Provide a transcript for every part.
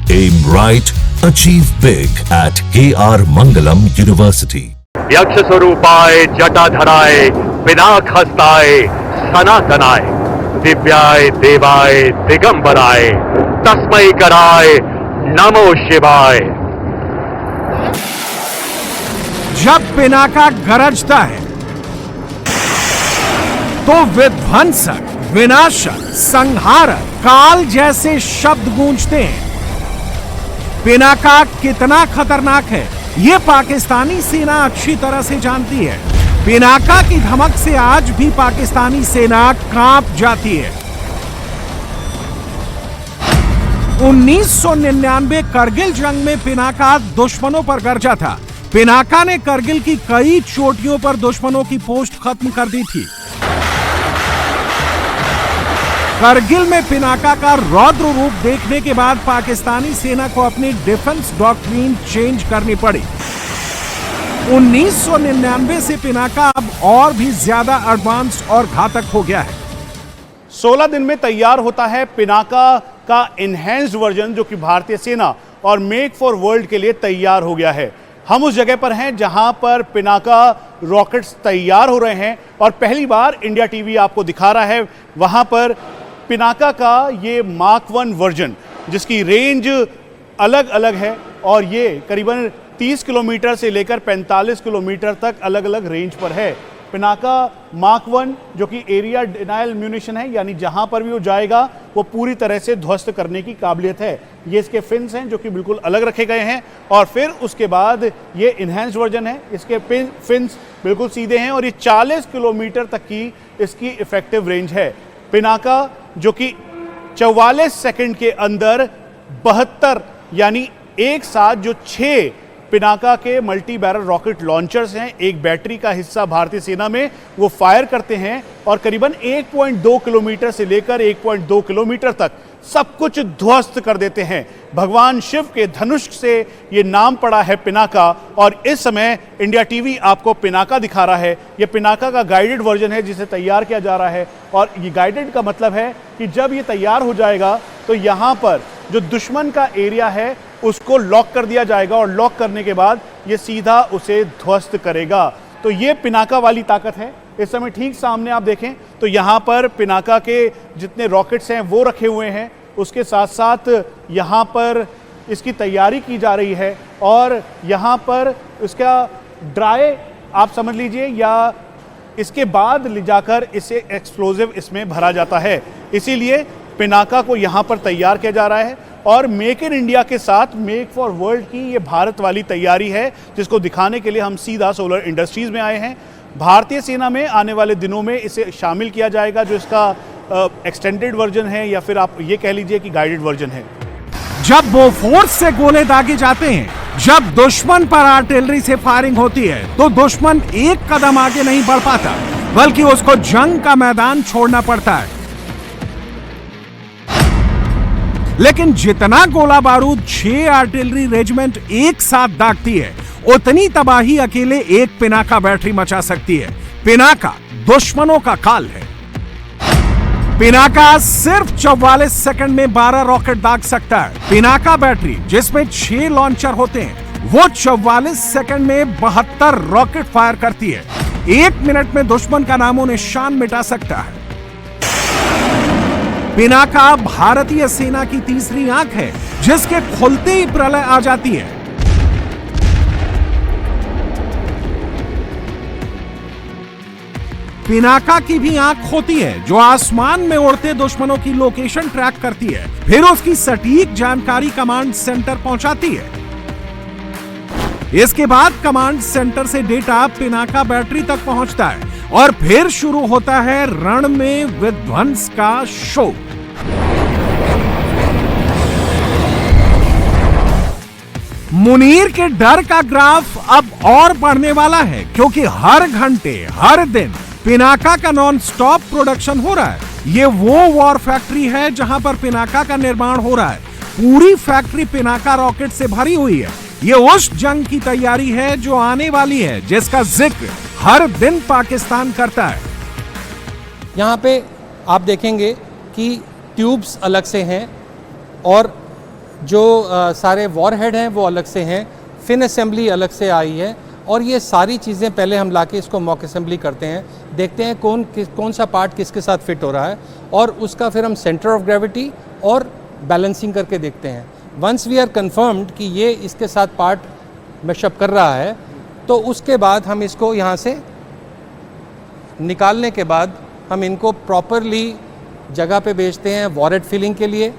Aim right, achieve big at KR Mangalam University. यक्ष स्वरूपाय जटाधराय पिनाक हस्ताय सनातनाय दिव्याय देवाय दिगंबराय तस्मै कराय नमो शिवाय। जब पिनाका गरजता है तो विध्वंसक, विनाशक, संहारक, काल जैसे शब्द गूंजते हैं। पिनाका कितना खतरनाक है ये पाकिस्तानी सेना अच्छी तरह से जानती है। पिनाका की धमक से आज भी पाकिस्तानी सेना कांप जाती है। 1999 करगिल जंग में पिनाका दुश्मनों पर गरजा था। पिनाका ने करगिल की कई चोटियों पर दुश्मनों की पोस्ट खत्म कर दी थी। करगिल में पिनाका का रौद्र रूप देखने के बाद पाकिस्तानी सेना को अपनी डिफेंस डॉक्ट्रिन चेंज करनी पड़ी। 1999 से पिनाका अब और भी ज्यादा एडवांस्ड और घातक हो गया है। 16 दिन में तैयार होता है पिनाका का एनहेंस्ड वर्जन, जो कि भारतीय सेना और मेक फॉर वर्ल्ड के लिए तैयार हो गया है। हम उस जगह पर हैं जहां पर पिनाका रॉकेट्स तैयार हो रहे हैं और पहली बार इंडिया टीवी आपको दिखा रहा है वहां पर पिनाका का ये मार्क 1 वर्जन, जिसकी रेंज अलग अलग है और ये करीबन 30 किलोमीटर से लेकर 45 किलोमीटर तक अलग अलग रेंज पर है। पिनाका मार्क 1 जो कि एरिया डिनायल म्यूनिशन है, यानी जहां पर भी वो जाएगा वो पूरी तरह से ध्वस्त करने की काबिलियत है। ये इसके फिन्स हैं जो कि बिल्कुल अलग रखे गए हैं और फिर उसके बाद ये इन्हेंस्ड वर्जन है। इसके फिन्स बिल्कुल सीधे हैं और ये 40 किलोमीटर तक की इसकी इफेक्टिव रेंज है। पिनाका जो कि 44 सेकंड के अंदर 72 यानी एक साथ जो 6 पिनाका के मल्टी बैरल रॉकेट लॉन्चर्स हैं, एक बैटरी का हिस्सा भारतीय सेना में वो फायर करते हैं और करीबन 1.2 किलोमीटर से लेकर 1.2 किलोमीटर तक सब कुछ ध्वस्त कर देते हैं। भगवान शिव के धनुष से ये नाम पड़ा है पिनाका और इस समय इंडिया टीवी आपको पिनाका दिखा रहा है। ये पिनाका का गाइडेड वर्जन है जिसे तैयार किया जा रहा है और ये गाइडेड का मतलब है कि जब ये तैयार हो जाएगा तो यहाँ पर जो दुश्मन का एरिया है उसको लॉक कर दिया जाएगा और लॉक करने के बाद ये सीधा उसे ध्वस्त करेगा। तो ये पिनाका वाली ताकत है। इस समय ठीक सामने आप देखें तो यहाँ पर पिनाका के जितने रॉकेट्स हैं वो रखे हुए हैं, उसके साथ साथ यहाँ पर इसकी तैयारी की जा रही है और यहाँ पर इसका ड्राई आप समझ लीजिए या इसके बाद ले जाकर इसे एक्सप्लोजिव इसमें भरा जाता है। इसीलिए पिनाका को यहाँ पर तैयार किया जा रहा है और मेक इन इंडिया के साथ मेक फॉर वर्ल्ड की ये भारत वाली तैयारी है, जिसको दिखाने के लिए हम सीधा सोलर इंडस्ट्रीज में आए हैं। भारतीय सेना में आने वाले दिनों में इसे शामिल किया जाएगा, जो इसका एक्सटेंडेड वर्जन है या फिर आप ये कह लीजिए कि गाइडेड वर्जन है। जब बोफोर्स से गोले दागे जाते हैं, जब दुश्मन पर आर्टिलरी से फायरिंग होती है तो दुश्मन एक कदम आगे नहीं बढ़ पाता, बल्कि उसको जंग का मैदान छोड़ना पड़ता है। लेकिन जितना गोला बारूद 6 आर्टिलरी रेजिमेंट एक साथ दागती है, उतनी तबाही अकेले एक पिनाका बैटरी मचा सकती है। पिनाका दुश्मनों का काल है। पिनाका सिर्फ 44 सेकंड में 12 रॉकेट दाग सकता है। पिनाका बैटरी जिसमें 6 लॉन्चर होते हैं वो 44 सेकंड में 72 रॉकेट फायर करती है। 1 मिनट में दुश्मन का नामो निशान मिटा सकता है। पिनाका भारतीय सेना की तीसरी आंख है, जिसके खुलते ही प्रलय आ जाती है। पिनाका की भी आंख होती है जो आसमान में उड़ते दुश्मनों की लोकेशन ट्रैक करती है, फिर उसकी सटीक जानकारी कमांड सेंटर पहुंचाती है। इसके बाद कमांड सेंटर से डेटा पिनाका बैटरी तक पहुंचता है और फिर शुरू होता है रण में विध्वंस का शो। मुनीर के डर का ग्राफ अब और बढ़ने वाला है, क्योंकि हर घंटे हर दिन पिनाका का नॉन स्टॉप प्रोडक्शन हो रहा है। ये वो वॉर फैक्ट्री है जहां पर पिनाका का निर्माण हो रहा है। पूरी फैक्ट्री पिनाका रॉकेट से भरी हुई है। ये उस जंग की तैयारी है जो आने वाली है, जिसका जिक्र हर दिन पाकिस्तान करता है। यहाँ पे आप देखेंगे कि ट्यूब्स अलग से हैं और जो सारे वॉरहेड हैं वो अलग से हैं, फिन असेंबली अलग से आई है, और ये सारी चीज़ें पहले हम लाके इसको मॉक असेंबली करते हैं, देखते हैं कौन सा पार्ट किसके साथ फिट हो रहा है, और उसका फिर हम सेंटर ऑफ ग्रेविटी और बैलेंसिंग करके देखते हैं। वंस वी आर कन्फर्म्ड कि ये इसके साथ पार्ट मैशअप कर रहा है, तो उसके बाद हम इसको यहाँ से निकालने के बाद हम इनको प्रॉपरली जगह पे भेजते हैं वॉरेट फिलिंग के लिए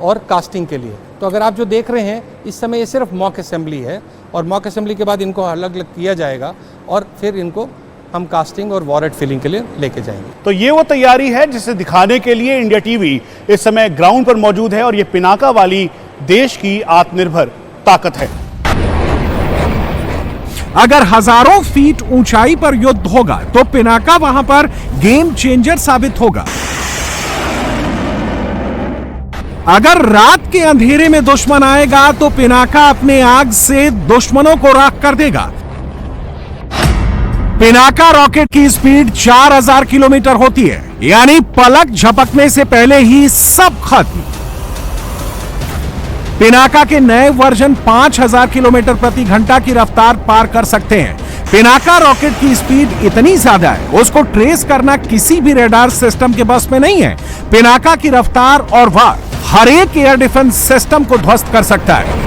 और कास्टिंग के लिए। तो अगर आप जो देख रहे हैं इस समय ये सिर्फ मॉक असेंबली है, और मॉक असेंबली के बाद इनको अलग अलग किया जाएगा और फिर इनको हम कास्टिंग और वॉरेट फिलिंग के लिए लेके जाएंगे। तो ये वो तैयारी है जिसे दिखाने के लिए इंडिया टीवी इस समय ग्राउंड पर मौजूद है, और ये पिनाका वाली देश की आत्मनिर्भर ताकत है। अगर हजारों फीट ऊंचाई पर युद्ध होगा तो पिनाका वहां पर गेम चेंजर साबित होगा। अगर रात के अंधेरे में दुश्मन आएगा तो पिनाका अपने आग से दुश्मनों को राख कर देगा। पिनाका रॉकेट की स्पीड 4000 किलोमीटर होती है, यानी पलक झपकने से पहले ही सब खत्म। पिनाका के नए वर्जन 5000 किलोमीटर प्रति घंटा की रफ्तार पार कर सकते हैं। पिनाका रॉकेट की स्पीड इतनी ज्यादा है, उसको ट्रेस करना किसी भी रेडार सिस्टम के बस में नहीं है। पिनाका की रफ्तार और वार हर एक एयर डिफेंस सिस्टम को ध्वस्त कर सकता है।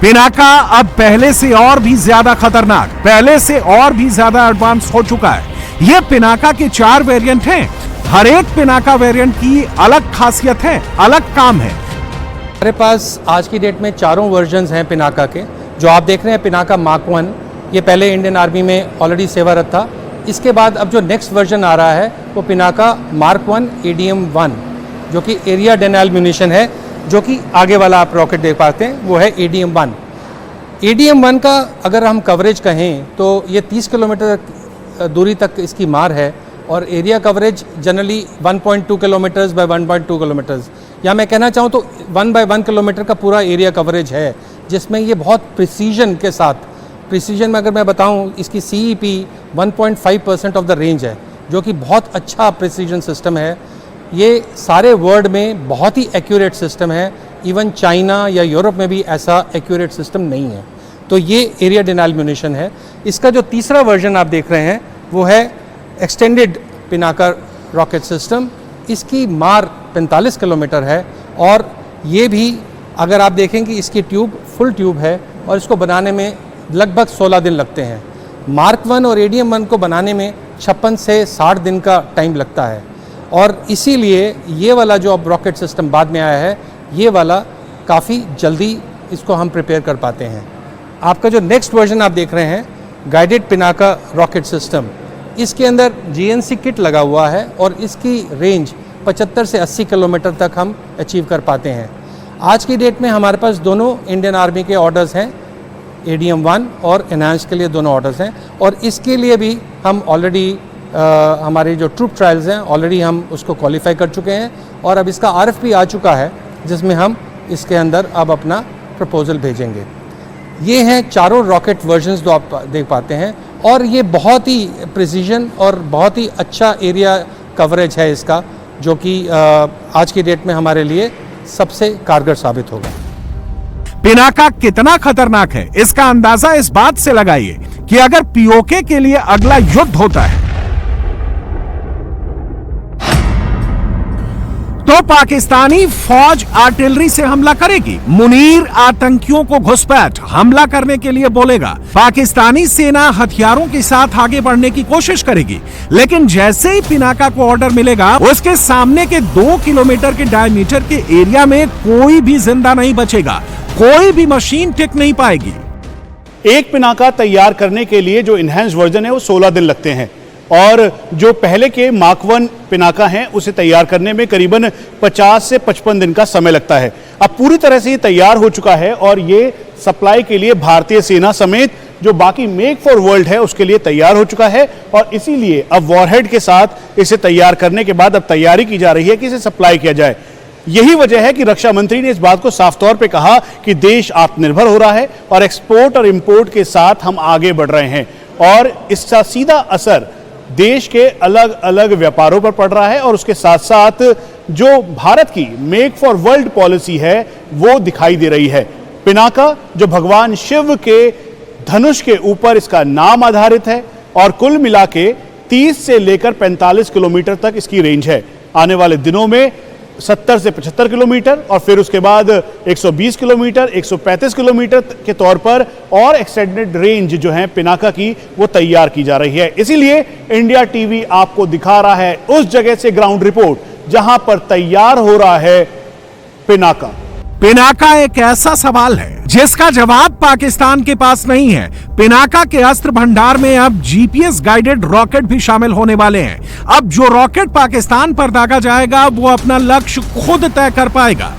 पिनाका अब पहले से और भी ज्यादा खतरनाक, पहले से और भी ज्यादा एडवांस हो चुका है। यह पिनाका के 4 वेरिएंट हैं। हर एक पिनाका वेरिएंट की अलग खासियत है, अलग काम है। हमारे पास आज की डेट में 4 वर्जन्स हैं पिनाका के। जो आप देख रहे हैं पिनाका मार्क 1, ये पहले इंडियन आर्मी में ऑलरेडी सेवारत था। इसके बाद अब जो नेक्स्ट वर्जन आ रहा है वो पिनाका मार्क 1 ADM-1, जो कि एरिया डेनाइल म्यूनिशन है, जो कि आगे वाला आप रॉकेट देख पाते हैं वो है ADM-1। ADM-1 का अगर हम कवरेज कहें तो ये 30 किलोमीटर दूरी तक इसकी मार है, और area coverage generally 1.2 kilometres by 1.2 kilometres, या मैं कहना चाहूँ तो 1 बाय 1 किलोमीटर का पूरा एरिया कवरेज है, जिसमें ये बहुत प्रिसीजन के साथ, प्रिसीजन में अगर मैं बताऊँ इसकी CEP 1.5% ऑफ द रेंज है, जो कि बहुत अच्छा प्रिसीजन सिस्टम है। ये सारे वर्ल्ड में बहुत ही एक्यूरेट सिस्टम है, इवन चाइना या यूरोप में भी ऐसा एक्यूरेट सिस्टम नहीं है। तो ये एरिया डेनाइल म्यूनिशन है। इसका जो तीसरा वर्जन आप देख रहे हैं वो है एक्सटेंडेड पिनाका रॉकेट सिस्टम। इसकी मार 45 किलोमीटर है, और ये भी अगर आप देखें कि इसकी ट्यूब फुल ट्यूब है, और इसको बनाने में लगभग 16 दिन लगते हैं। मार्क 1 और ADM-1 को बनाने में 56 से 60 दिन का टाइम लगता है, और इसीलिए ये वाला जो अब रॉकेट सिस्टम बाद में आया है, ये वाला काफ़ी जल्दी इसको हम प्रिपेयर कर पाते हैं। आपका जो नेक्स्ट वर्जन आप देख रहे हैं गाइडेड पिनाका रॉकेट सिस्टम, इसके अंदर GNC किट लगा हुआ है, और इसकी रेंज 75 से 80 किलोमीटर तक हम अचीव कर पाते हैं। आज की डेट में हमारे पास दोनों इंडियन आर्मी के ऑर्डर्स हैं, ADM-1 और एनहांस के लिए दोनों ऑर्डर्स हैं, और इसके लिए भी हम ऑलरेडी हमारे जो ट्रूप ट्रायल्स हैं ऑलरेडी हम उसको क्वालिफाई कर चुके हैं, और अब इसका RFP आ चुका है, जिसमें हम इसके अंदर अब अपना प्रपोजल भेजेंगे। ये हैं 4 रॉकेट वर्जन्स जो आप देख पाते हैं, और ये बहुत ही प्रिसीजन और बहुत ही अच्छा एरिया कवरेज है इसका, जो कि आज की डेट में हमारे लिए सबसे कारगर साबित होगा। पिनाका कितना खतरनाक है इसका अंदाजा इस बात से लगाइए कि अगर POK के लिए अगला युद्ध होता है तो पाकिस्तानी फौज आर्टिलरी से हमला करेगी। मुनीर आतंकियों को घुसपैठ हमला करने के लिए बोलेगा। पाकिस्तानी सेना हथियारों के साथ आगे बढ़ने की कोशिश करेगी, लेकिन जैसे ही पिनाका को ऑर्डर मिलेगा, उसके सामने के 2 किलोमीटर के डायमीटर के एरिया में कोई भी जिंदा नहीं बचेगा, कोई भी मशीन टिक नहीं पाएगी। एक पिनाका तैयार करने के लिए जो इनहैंस वर्जन है वो 16 दिन लगते हैं, और जो पहले के मार्क 1 पिनाका हैं उसे तैयार करने में करीबन 50 से 55 दिन का समय लगता है। अब पूरी तरह से ये तैयार हो चुका है, और ये सप्लाई के लिए भारतीय सेना समेत जो बाकी मेक फॉर वर्ल्ड है उसके लिए तैयार हो चुका है, और इसीलिए अब वॉरहेड के साथ इसे तैयार करने के बाद अब तैयारी की जा रही है कि इसे सप्लाई किया जाए। यही वजह है कि रक्षा मंत्री ने इस बात को साफ तौर पे कहा कि देश आत्मनिर्भर हो रहा है, और एक्सपोर्ट और इंपोर्ट के साथ हम आगे बढ़ रहे हैं, और इसका सीधा असर देश के अलग अलग व्यापारों पर पड़ रहा है, और उसके साथ साथ जो भारत की मेक फॉर वर्ल्ड पॉलिसी है वो दिखाई दे रही है। पिनाका जो भगवान शिव के धनुष के ऊपर इसका नाम आधारित है और कुल मिला के 30 से लेकर 45 किलोमीटर तक इसकी रेंज है। आने वाले दिनों में 70 से 75 किलोमीटर और फिर उसके बाद 120 किलोमीटर, 135 किलोमीटर के तौर पर और एक्सटेंडेड रेंज जो है पिनाका की वो तैयार की जा रही है। इसीलिए इंडिया टीवी आपको दिखा रहा है उस जगह से ग्राउंड रिपोर्ट जहां पर तैयार हो रहा है पिनाका। पिनाका एक ऐसा सवाल है जिसका जवाब पाकिस्तान के पास नहीं है। पिनाका के अस्त्र भंडार में अब जीपीएस गाइडेड रॉकेट भी शामिल होने वाले हैं। अब जो रॉकेट पाकिस्तान पर दागा जाएगा वो अपना लक्ष्य खुद तय कर पाएगा।